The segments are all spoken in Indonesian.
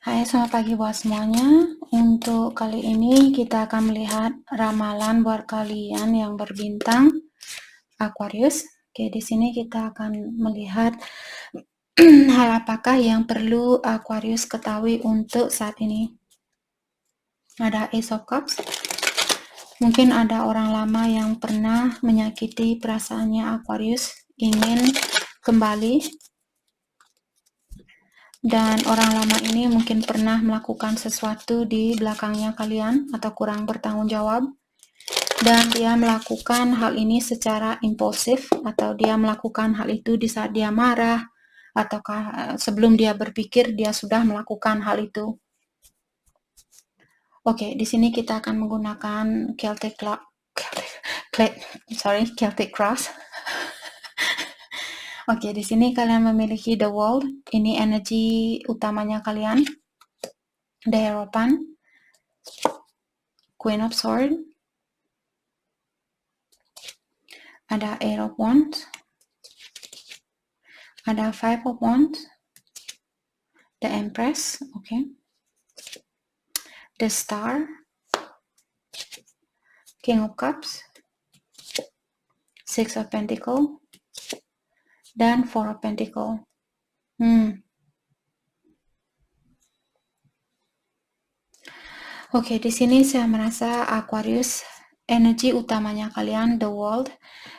Hai, selamat pagi buat semuanya. Untuk kali ini kita akan melihat ramalan buat kalian yang berbintang Aquarius. Oke, di sini kita akan melihat hal apakah yang perlu Aquarius ketahui untuk saat ini. Ada Ace of Cups. Mungkin ada orang lama yang pernah menyakiti perasaannya Aquarius, ingin kembali. Dan orang lama ini mungkin pernah melakukan sesuatu di belakangnya kalian atau kurang bertanggung jawab. Dan dia melakukan hal ini secara impulsif atau dia melakukan hal itu di saat dia marah ataukah sebelum dia berpikir dia sudah melakukan hal itu. Oke, di sini kita akan menggunakan Celtic Cross. Oke, di sini kalian memiliki The World. Ini energi utamanya kalian. The Hierophant, Queen of Swords, ada Eight of Wands, ada Five of Wands, the Empress, okay, the Star, King of Cups, Six of Pentacles, dan Four of Pentacles. Oke, di sini saya merasa Aquarius energi utamanya kalian the world.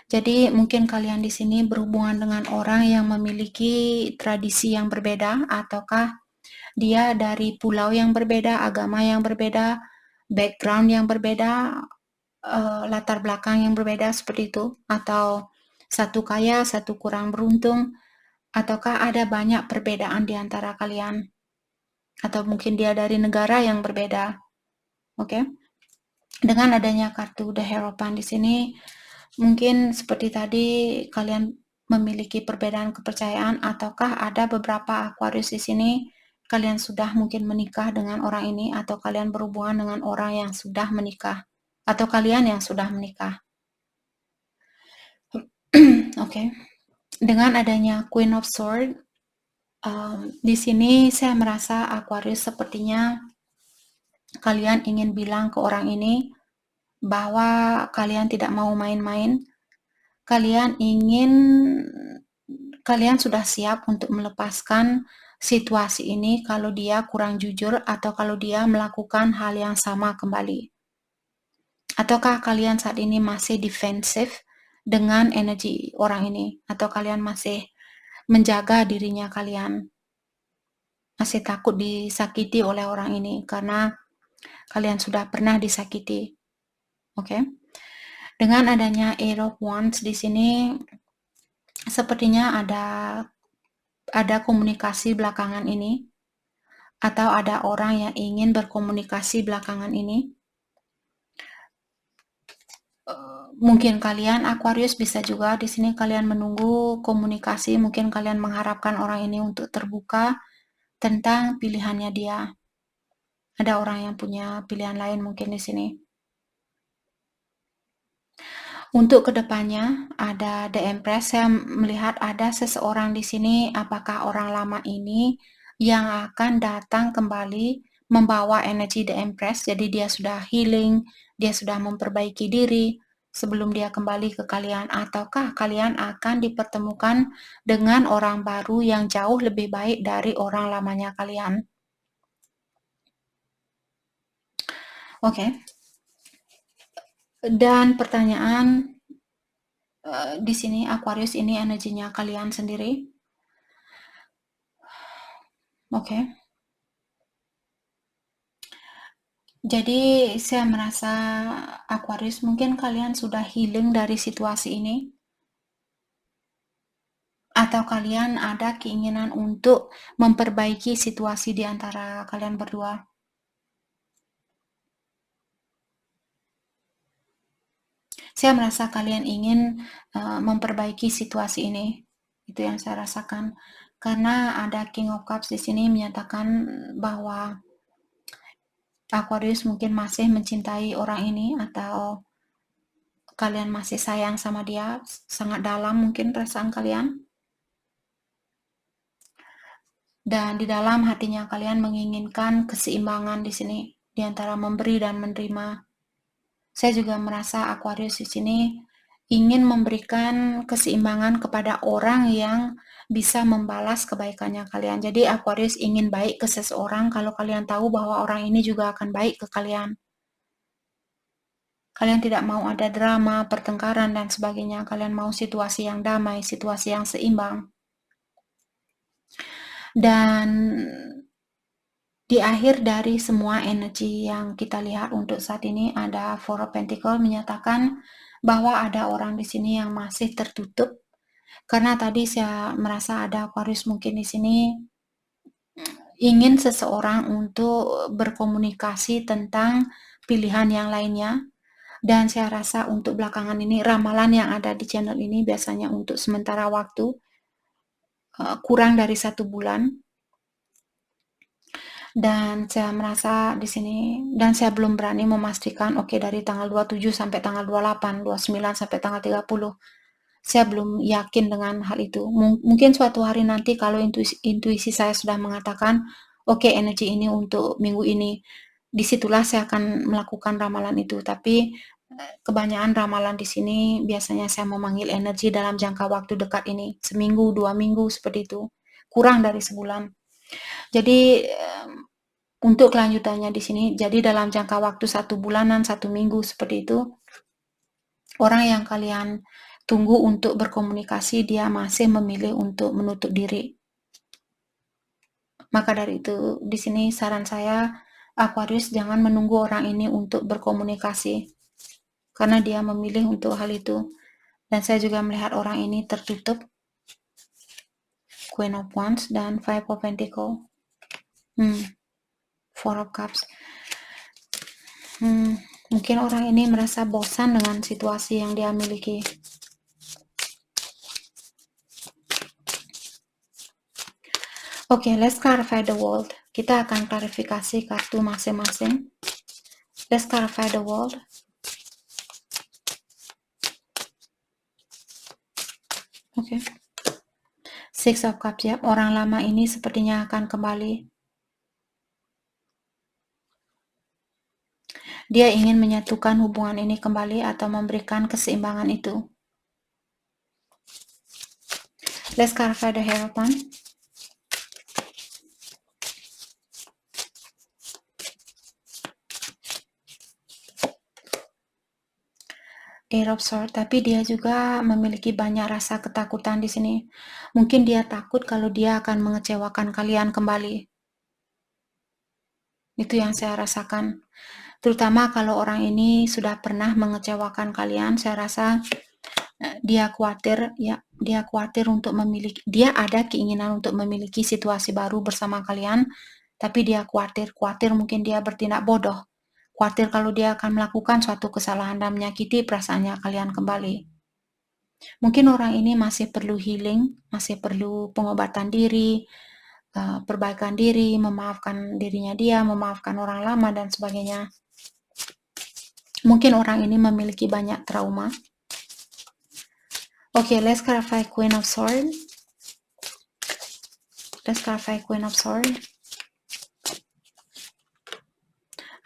Jadi mungkin kalian di sini berhubungan dengan orang yang memiliki tradisi yang berbeda ataukah dia dari pulau yang berbeda, agama yang berbeda, background yang berbeda, latar belakang yang berbeda seperti itu, atau satu kaya, satu kurang beruntung, ataukah ada banyak perbedaan di antara kalian, atau mungkin dia dari negara yang berbeda. Oke. Dengan adanya kartu The Hierophant di sini, mungkin seperti tadi kalian memiliki perbedaan kepercayaan, ataukah ada beberapa Aquarius di sini kalian sudah mungkin menikah dengan orang ini, atau kalian berhubungan dengan orang yang sudah menikah, atau kalian yang sudah menikah. Oke. Dengan adanya Queen of Swords, di sini saya merasa Aquarius sepertinya kalian ingin bilang ke orang ini bahwa kalian tidak mau main-main. Kalian sudah siap untuk melepaskan situasi ini kalau dia kurang jujur atau kalau dia melakukan hal yang sama kembali. Ataukah kalian saat ini masih defensif dengan energi orang ini, atau kalian masih menjaga dirinya kalian, masih takut disakiti oleh orang ini karena kalian sudah pernah disakiti. Oke. Dengan adanya Eight of Wands di sini sepertinya ada komunikasi belakangan ini, atau ada orang yang ingin berkomunikasi belakangan ini. Mungkin kalian Aquarius bisa juga di sini kalian menunggu komunikasi, mungkin kalian mengharapkan orang ini untuk terbuka tentang pilihannya dia. Ada orang yang punya pilihan lain mungkin di sini. Untuk kedepannya ada The Empress, saya melihat ada seseorang di sini, apakah orang lama ini yang akan datang kembali membawa energi The Empress, jadi dia sudah healing, dia sudah memperbaiki diri sebelum dia kembali ke kalian, ataukah kalian akan dipertemukan dengan orang baru yang jauh lebih baik dari orang lamanya kalian. Oke. Dan pertanyaan di sini Aquarius ini energinya kalian sendiri. Oke. Jadi saya merasa Aquarius mungkin kalian sudah healing dari situasi ini, atau kalian ada keinginan untuk memperbaiki situasi di antara kalian berdua. Saya merasa kalian ingin memperbaiki situasi ini. Itu yang saya rasakan. Karena ada King of Cups di sini menyatakan bahwa Aquarius mungkin masih mencintai orang ini, atau kalian masih sayang sama dia, sangat dalam mungkin perasaan kalian. Dan di dalam hatinya kalian menginginkan keseimbangan di sini di antara memberi dan menerima. Saya juga merasa Aquarius di sini ingin memberikan keseimbangan kepada orang yang bisa membalas kebaikannya kalian. Jadi Aquarius ingin baik ke seseorang kalau kalian tahu bahwa orang ini juga akan baik ke kalian. Kalian tidak mau ada drama, pertengkaran, dan sebagainya. Kalian mau situasi yang damai, situasi yang seimbang. Dan di akhir dari semua energi yang kita lihat untuk saat ini, ada Four of Pentacles menyatakan bahwa ada orang di sini yang masih tertutup. Karena tadi saya merasa ada Aquarius mungkin di sini ingin seseorang untuk berkomunikasi tentang pilihan yang lainnya. Dan saya rasa untuk belakangan ini ramalan yang ada di channel ini biasanya untuk sementara waktu kurang dari 1 bulan. Dan saya merasa di sini, dan saya belum berani memastikan oke, dari tanggal 27 sampai tanggal 28, 29 sampai tanggal 30. Saya belum yakin dengan hal itu. Mungkin suatu hari nanti kalau intuisi saya sudah mengatakan oke, energi ini untuk minggu ini, disitulah saya akan melakukan ramalan itu. Tapi kebanyakan ramalan di sini biasanya saya memanggil energi dalam jangka waktu dekat ini, seminggu, 2 minggu seperti itu, kurang dari sebulan. Jadi untuk kelanjutannya di sini, jadi dalam jangka waktu 1 bulanan, 1 minggu seperti itu, orang yang kalian tunggu untuk berkomunikasi, dia masih memilih untuk menutup diri. Maka dari itu, di sini saran saya, Aquarius jangan menunggu orang ini untuk berkomunikasi, karena dia memilih untuk hal itu. Dan saya juga melihat orang ini tertutup, Queen of Wands dan Five of Pentacles. Four of Cups. Mungkin orang ini merasa bosan dengan situasi yang dia miliki. Oke, let's clarify the world. Kita akan klarifikasi kartu masing-masing. Let's clarify the world. Oke. Six of Cups, ya. Orang lama ini sepertinya akan kembali. Dia ingin menyatukan hubungan ini kembali atau memberikan keseimbangan itu. Let's clarify the Hierophant. Eight of Swords, tapi dia juga memiliki banyak rasa ketakutan di sini. Mungkin dia takut kalau dia akan mengecewakan kalian kembali. Itu yang saya rasakan. Terutama kalau orang ini sudah pernah mengecewakan kalian, saya rasa dia khawatir untuk memiliki, dia ada keinginan untuk memiliki situasi baru bersama kalian, tapi dia khawatir mungkin dia bertindak bodoh. Khawatir kalau dia akan melakukan suatu kesalahan dan menyakiti perasaannya kalian kembali. Mungkin orang ini masih perlu healing, masih perlu pengobatan diri, perbaikan diri, memaafkan dirinya dia, memaafkan orang lama, dan sebagainya. Mungkin orang ini memiliki banyak trauma. Oke, let's clarify Queen of Swords. Let's clarify Queen of Swords.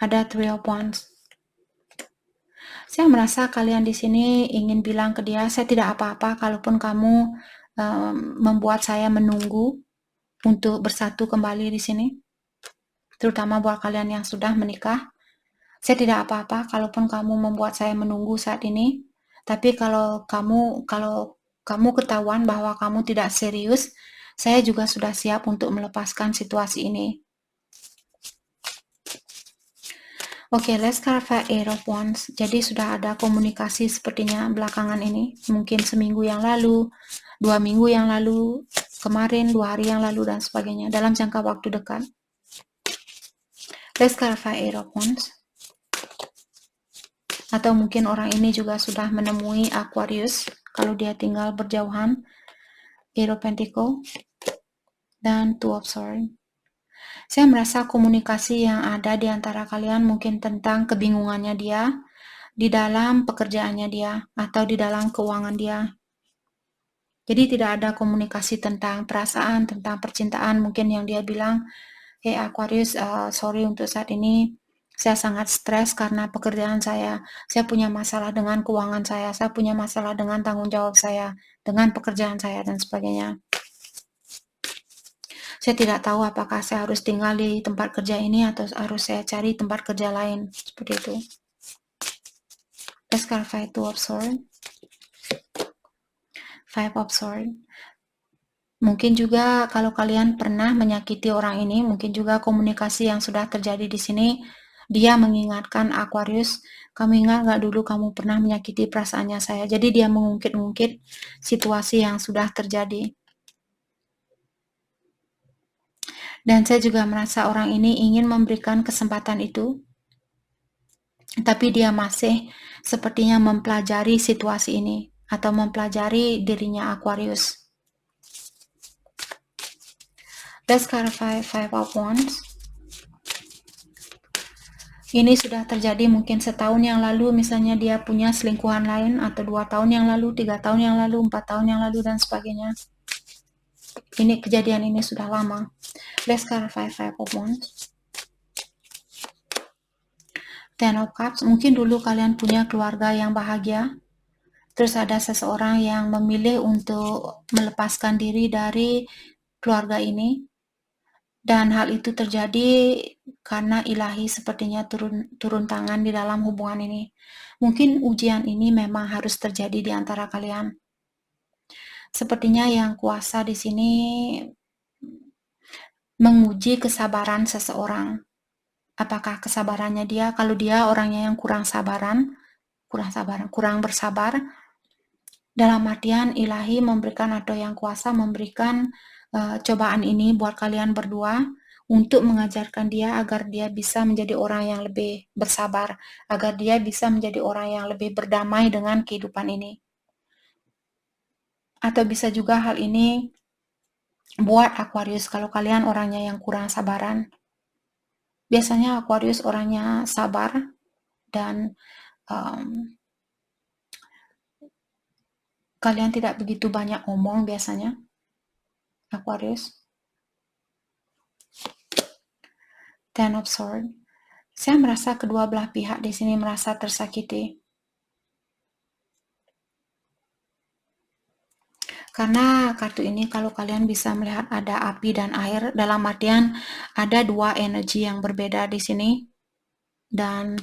Ada Three of Wands. Saya merasa kalian di sini ingin bilang ke dia, saya tidak apa-apa kalaupun kamu membuat saya menunggu untuk bersatu kembali di sini. Terutama buat kalian yang sudah menikah. Saya tidak apa-apa kalaupun kamu membuat saya menunggu saat ini. Tapi kalau kamu ketahuan bahwa kamu tidak serius, saya juga sudah siap untuk melepaskan situasi ini. Oke, let's clarify Eight of Wands. Jadi sudah ada komunikasi sepertinya belakangan ini. Mungkin seminggu yang lalu, 2 minggu yang lalu, kemarin, 2 hari yang lalu, dan sebagainya. Dalam jangka waktu dekat. Let's clarify Eight of Wands. Atau mungkin orang ini juga sudah menemui Aquarius kalau dia tinggal berjauhan. Eight of Pentacles dan Two of Swords. Saya merasa komunikasi yang ada di antara kalian mungkin tentang kebingungannya dia di dalam pekerjaannya dia atau di dalam keuangan dia. Jadi tidak ada komunikasi tentang perasaan, tentang percintaan. Mungkin yang dia bilang, hey Aquarius, sorry untuk saat ini saya sangat stres karena pekerjaan saya punya masalah dengan keuangan saya punya masalah dengan tanggung jawab saya, dengan pekerjaan saya dan sebagainya. Saya tidak tahu apakah saya harus tinggal di tempat kerja ini atau harus saya cari tempat kerja lain, seperti itu. Let's clarify Two of Swords, Five of Swords. Mungkin juga kalau kalian pernah menyakiti orang ini, mungkin juga komunikasi yang sudah terjadi di sini, dia mengingatkan Aquarius, kamu ingat gak dulu kamu pernah menyakiti perasaannya saya? Jadi dia mengungkit-ungkit situasi yang sudah terjadi. Dan saya juga merasa orang ini ingin memberikan kesempatan itu, tapi dia masih sepertinya mempelajari situasi ini, atau mempelajari dirinya Aquarius. Let's clarify Five of Wands. Ini sudah terjadi mungkin setahun yang lalu, misalnya dia punya selingkuhan lain, atau 2 tahun yang lalu, 3 tahun yang lalu, 4 tahun yang lalu, dan sebagainya. Ini kejadian ini sudah lama. Let's clarify Five of Wands. Ten of Cups, mungkin dulu kalian punya keluarga yang bahagia, terus ada seseorang yang memilih untuk melepaskan diri dari keluarga ini, dan hal itu terjadi karena ilahi sepertinya turun tangan di dalam hubungan ini. Mungkin ujian ini memang harus terjadi di antara kalian. Sepertinya yang kuasa di sini menguji kesabaran seseorang. Apakah kesabarannya dia, kalau dia orangnya yang kurang bersabar, dalam artian ilahi memberikan atau yang kuasa memberikan cobaan ini buat kalian berdua untuk mengajarkan dia agar dia bisa menjadi orang yang lebih bersabar, agar dia bisa menjadi orang yang lebih berdamai dengan kehidupan ini. Atau bisa juga hal ini buat Aquarius, kalau kalian orangnya yang kurang sabaran. Biasanya Aquarius orangnya sabar dan kalian tidak begitu banyak omong biasanya, Aquarius. Ten of Swords. Saya merasa kedua belah pihak di sini merasa tersakiti. Karena kartu ini kalau kalian bisa melihat ada api dan air, dalam artian ada dua energi yang berbeda di sini. Dan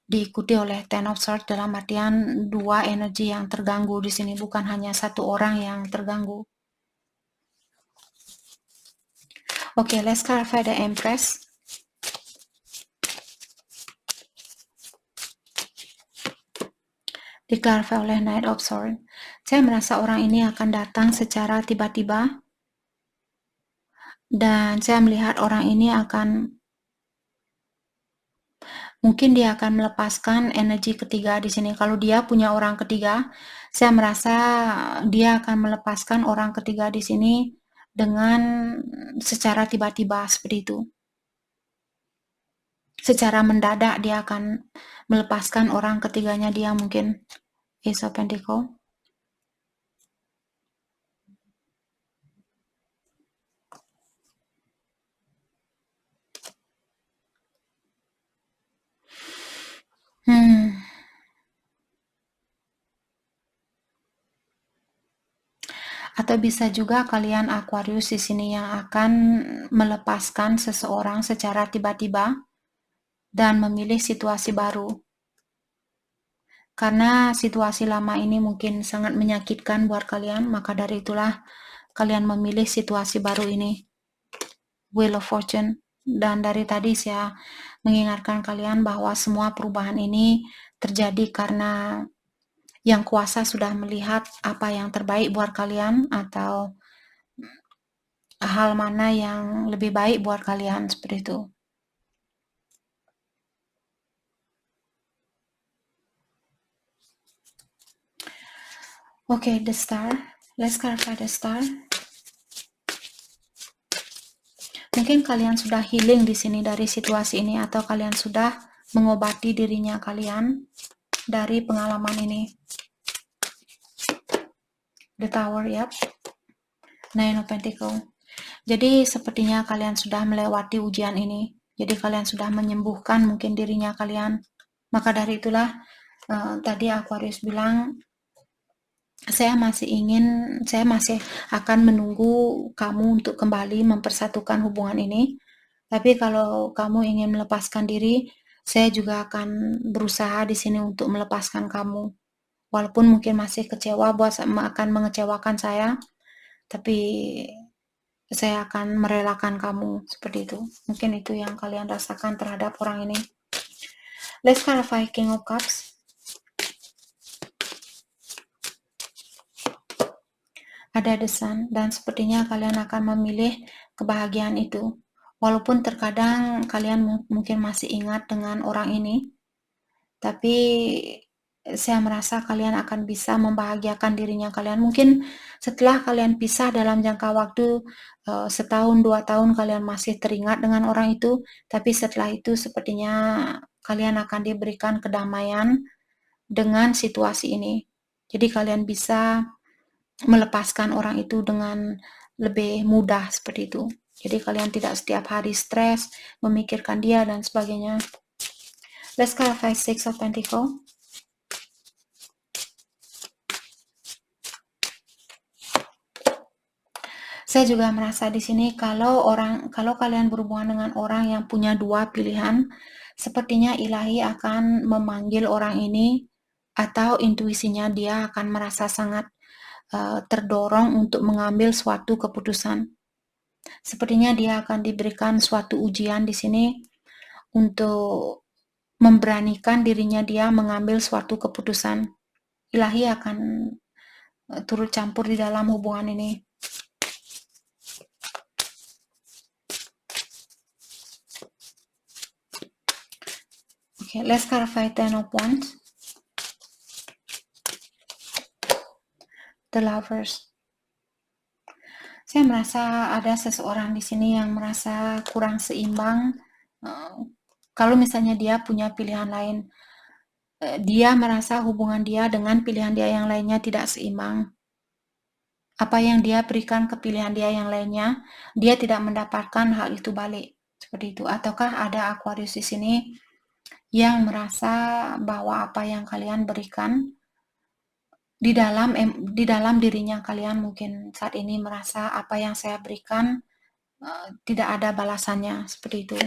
diikuti oleh Ten of Swords dalam artian dua energi yang terganggu di sini, bukan hanya satu orang yang terganggu. Oke, let's clarify the Empress. Diklarify oleh Knight of Swords. Saya merasa orang ini akan datang secara tiba-tiba, dan saya melihat orang ini mungkin dia akan melepaskan energi ketiga di sini. Kalau dia punya orang ketiga, saya merasa dia akan melepaskan orang ketiga di sini dengan secara tiba-tiba seperti itu. Secara mendadak dia akan melepaskan orang ketiganya dia mungkin. Ace of Pentacles. Atau bisa juga kalian Aquarius di sini yang akan melepaskan seseorang secara tiba-tiba dan memilih situasi baru. Karena situasi lama ini mungkin sangat menyakitkan buat kalian, maka dari itulah kalian memilih situasi baru ini. Wheel of Fortune. Dan dari tadi saya mengingatkan kalian bahwa semua perubahan ini terjadi karena yang kuasa sudah melihat apa yang terbaik buat kalian, atau hal mana yang lebih baik buat kalian, seperti itu. Oke, the Star. Let's clarify the Star. Mungkin kalian sudah healing di sini dari situasi ini, atau kalian sudah mengobati dirinya kalian dari pengalaman ini. The Tower, ya. Nine of Pentacles. Jadi sepertinya kalian sudah melewati ujian ini. Jadi kalian sudah menyembuhkan mungkin dirinya kalian. Maka dari itulah tadi Aquarius bilang, saya masih akan menunggu kamu untuk kembali mempersatukan hubungan ini. Tapi kalau kamu ingin melepaskan diri, saya juga akan berusaha di sini untuk melepaskan kamu. Walaupun mungkin masih kecewa akan mengecewakan saya, tapi saya akan merelakan kamu, seperti itu. Mungkin itu yang kalian rasakan terhadap orang ini. Let's clarify King of Cups. Ada The Sun, dan sepertinya kalian akan memilih kebahagiaan itu. Walaupun terkadang kalian mungkin masih ingat dengan orang ini, tapi saya merasa kalian akan bisa membahagiakan dirinya kalian. Mungkin setelah kalian pisah dalam jangka waktu setahun, 2 tahun, kalian masih teringat dengan orang itu, tapi setelah itu sepertinya kalian akan diberikan kedamaian dengan situasi ini. Jadi kalian bisa melepaskan orang itu dengan lebih mudah, seperti itu. Jadi kalian tidak setiap hari stres, memikirkan dia, dan sebagainya. Let's clarify Six of Pentacles. Saya juga merasa di sini kalau kalian berhubungan dengan orang yang punya dua pilihan, sepertinya ilahi akan memanggil orang ini, atau intuisinya dia akan merasa sangat terdorong untuk mengambil suatu keputusan. Sepertinya dia akan diberikan suatu ujian di sini untuk memberanikan dirinya dia mengambil suatu keputusan. Ilahi akan turut campur di dalam hubungan ini. Okay, let's clarify Ten of Wands. The Lovers. Saya merasa ada seseorang di sini yang merasa kurang seimbang. Kalau misalnya dia punya pilihan lain, dia merasa hubungan dia dengan pilihan dia yang lainnya tidak seimbang. Apa yang dia berikan ke pilihan dia yang lainnya, dia tidak mendapatkan hal itu balik. Seperti itu. Ataukah ada Aquarius di sini yang merasa bahwa apa yang kalian berikan di dalam dirinya kalian mungkin saat ini merasa apa yang saya berikan tidak ada balasannya, seperti itu.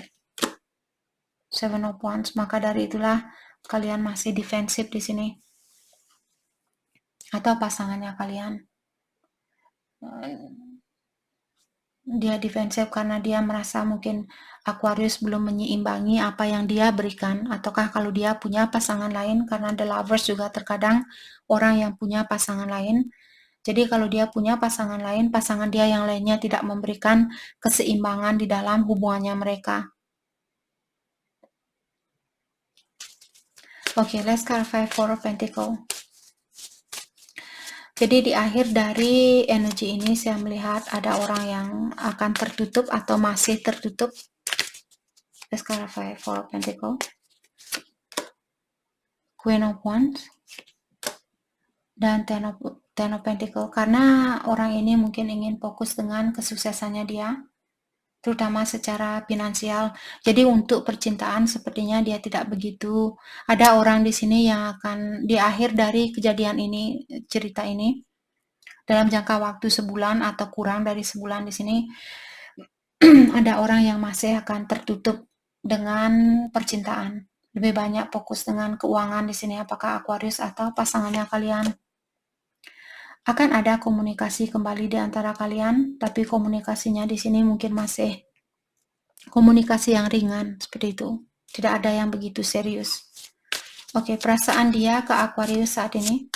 Seven of Wands. Maka dari itulah kalian masih defensif di sini, atau pasangannya kalian. Dia defensif karena dia merasa mungkin Aquarius belum menyeimbangi apa yang dia berikan, ataukah kalau dia punya pasangan lain, karena The Lovers juga terkadang orang yang punya pasangan lain. Jadi kalau dia punya pasangan lain, pasangan dia yang lainnya tidak memberikan keseimbangan di dalam hubungannya mereka. Okay, let's clarify Four of Pentacles. Jadi di akhir dari energi ini saya melihat ada orang yang akan tertutup atau masih tertutup. Let's clarify Four of Pentacles. Queen of Wands. Dan Ten of Pentacles. Karena orang ini mungkin ingin fokus dengan kesuksesannya dia, terutama secara finansial. Jadi untuk percintaan sepertinya dia tidak begitu. Ada orang di sini yang akan di akhir dari kejadian ini, cerita ini, dalam jangka waktu sebulan atau kurang dari sebulan di sini, ada orang yang masih akan tertutup dengan percintaan. Lebih banyak fokus dengan keuangan di sini, apakah Aquarius atau pasangannya kalian. Akan ada komunikasi kembali di antara kalian, tapi komunikasinya di sini mungkin masih komunikasi yang ringan, seperti itu. Tidak ada yang begitu serius. Oke, perasaan dia ke Aquarius saat ini.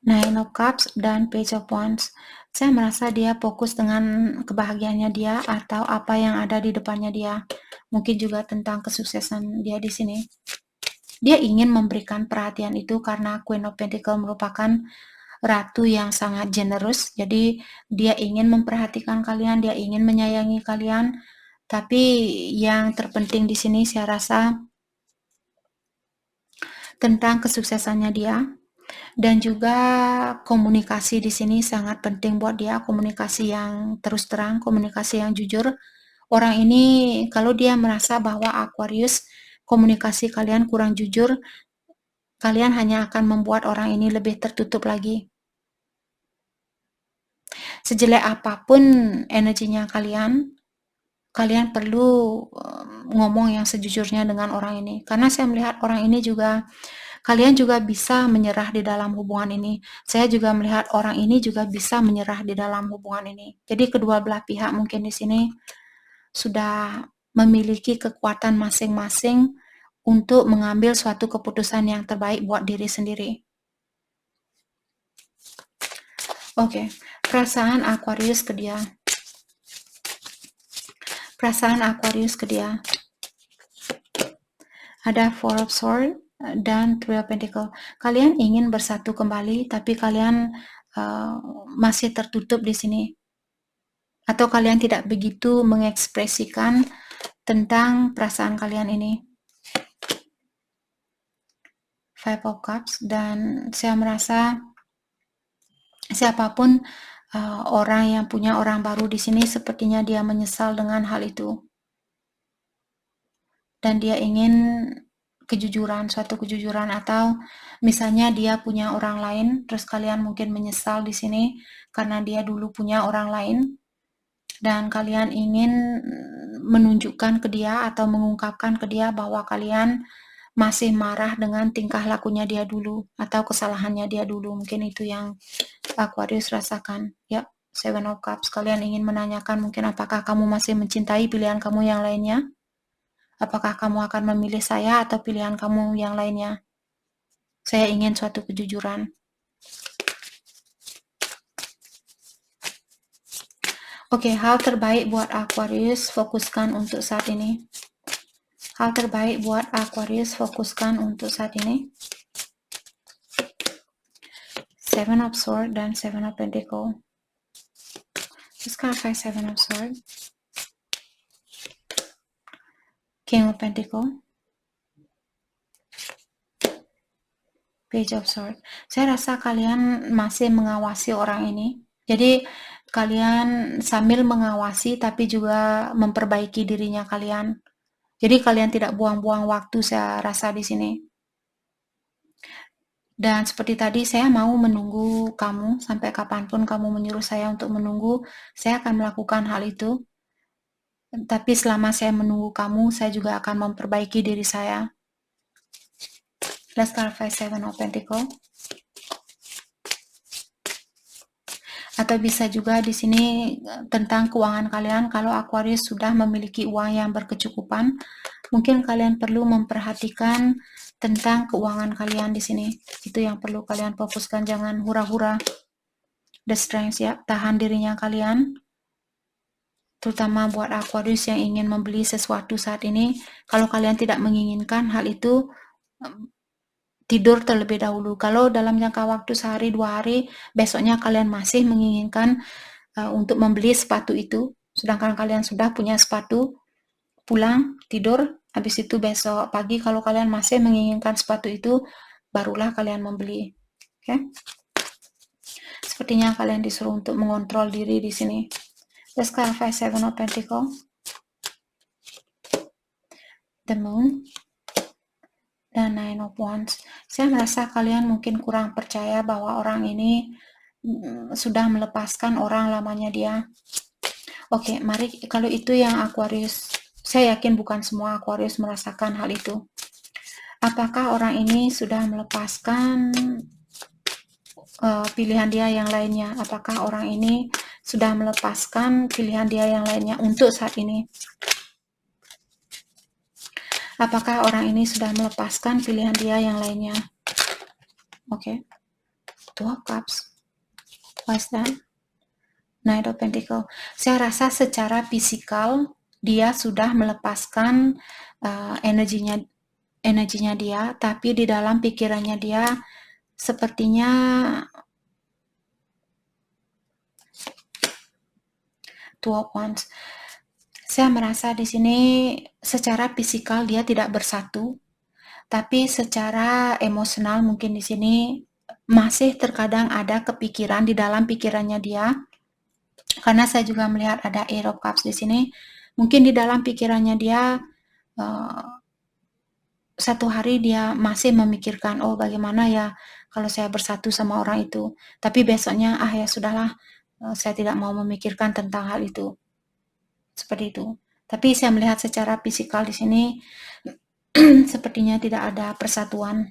Nine of Cups dan Page of Wands. Saya merasa dia fokus dengan kebahagiaannya dia atau apa yang ada di depannya dia. Mungkin juga tentang kesuksesan dia di sini. Dia ingin memberikan perhatian itu karena Queen of Pentacles merupakan ratu yang sangat generous. Jadi dia ingin memperhatikan kalian, dia ingin menyayangi kalian. Tapi yang terpenting di sini saya rasa tentang kesuksesannya dia. Dan juga komunikasi di sini sangat penting buat dia, komunikasi yang terus terang, komunikasi yang jujur. Orang ini kalau dia merasa bahwa Aquarius komunikasi kalian kurang jujur, kalian hanya akan membuat orang ini lebih tertutup lagi. Sejelek apapun energinya kalian perlu ngomong yang sejujurnya dengan orang ini. Karena saya melihat orang ini juga, kalian juga bisa menyerah di dalam hubungan ini. Saya juga melihat orang ini juga bisa menyerah di dalam hubungan ini. Jadi kedua belah pihak mungkin di sini sudah memiliki kekuatan masing-masing untuk mengambil suatu keputusan yang terbaik buat diri sendiri. Oke, perasaan Aquarius ke dia. Perasaan Aquarius ke dia. Ada Four of Swords dan Three of Pentacles. Kalian ingin bersatu kembali, tapi kalian masih tertutup di sini. Atau kalian tidak begitu mengekspresikan tentang perasaan kalian ini. Five of Cups, dan saya merasa siapapun orang yang punya orang baru di sini sepertinya dia menyesal dengan hal itu. Dan dia ingin kejujuran, suatu kejujuran, atau misalnya dia punya orang lain, terus kalian mungkin menyesal di sini karena dia dulu punya orang lain, dan kalian ingin menunjukkan ke dia atau mengungkapkan ke dia bahwa kalian masih marah dengan tingkah lakunya dia dulu atau kesalahannya dia dulu. Mungkin itu yang Aquarius rasakan. Ya, Seven of Cups. Kalian ingin menanyakan mungkin apakah kamu masih mencintai pilihan kamu yang lainnya? Apakah kamu akan memilih saya atau pilihan kamu yang lainnya? Saya ingin suatu kejujuran. Oke, hal terbaik buat Aquarius fokuskan untuk saat ini. Hal terbaik buat Aquarius fokuskan untuk saat ini. Seven of Swords dan Seven of Pentacles. Let's clarify Seven of Swords. King of Pentacles. Page of Swords. Saya rasa kalian masih mengawasi orang ini. Jadi kalian sambil mengawasi tapi juga memperbaiki dirinya kalian. Jadi kalian tidak buang-buang waktu, saya rasa di sini. Dan seperti tadi, saya mau menunggu kamu sampai kapanpun kamu menyuruh saya untuk menunggu, saya akan melakukan hal itu. Tapi selama saya menunggu kamu, saya juga akan memperbaiki diri saya. Let's clarify Seven of Pentacles. Atau bisa juga di sini tentang keuangan kalian. Kalau Aquarius sudah memiliki uang yang berkecukupan, mungkin kalian perlu memperhatikan tentang keuangan kalian di sini. Itu yang perlu kalian fokuskan, jangan hura-hura. The Strength, ya, tahan dirinya kalian. Terutama buat Aquarius yang ingin membeli sesuatu saat ini, kalau kalian tidak menginginkan hal itu, tidur terlebih dahulu. Kalau dalam jangka waktu sehari, 2 hari, besoknya kalian masih menginginkan untuk membeli sepatu itu, sedangkan kalian sudah punya sepatu, pulang, tidur, habis itu besok pagi kalau kalian masih menginginkan sepatu itu, barulah kalian membeli. Oke? Sepertinya kalian disuruh untuk mengontrol diri di sini. Let's clarify Seven of Pentacles. The Moon. Dan Nine of Wands. Saya merasa kalian mungkin kurang percaya bahwa orang ini sudah melepaskan orang lamanya dia. Oke, mari, kalau itu yang Aquarius, saya yakin bukan semua Aquarius merasakan hal itu. Apakah orang ini sudah melepaskan pilihan dia yang lainnya? Apakah orang ini sudah melepaskan pilihan dia yang lainnya untuk saat ini? Apakah orang ini sudah melepaskan pilihan dia yang lainnya? Oke. Two of Cups. What's that? Knight of Pentacles. Saya rasa secara fisikal dia sudah melepaskan energinya dia, tapi di dalam pikirannya dia sepertinya Two of Wands. Saya merasa di sini secara fisikal dia tidak bersatu, tapi secara emosional mungkin di sini masih terkadang ada kepikiran di dalam pikirannya dia, karena saya juga melihat ada Eight of Cups di sini. Mungkin di dalam pikirannya dia, satu hari dia masih memikirkan, oh bagaimana ya kalau saya bersatu sama orang itu. Tapi besoknya, ya sudahlah, saya tidak mau memikirkan tentang hal itu. Seperti itu. Tapi saya melihat secara fisikal di sini sepertinya tidak ada persatuan.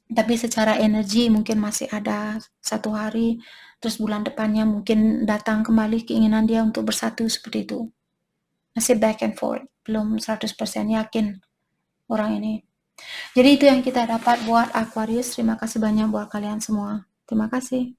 Tapi secara energi mungkin masih ada satu hari, terus bulan depannya mungkin datang kembali keinginan dia untuk bersatu seperti itu. Masih back and forth, belum 100% yakin orang ini. Jadi itu yang kita dapat buat Aquarius. Terima kasih banyak buat kalian semua. Terima kasih.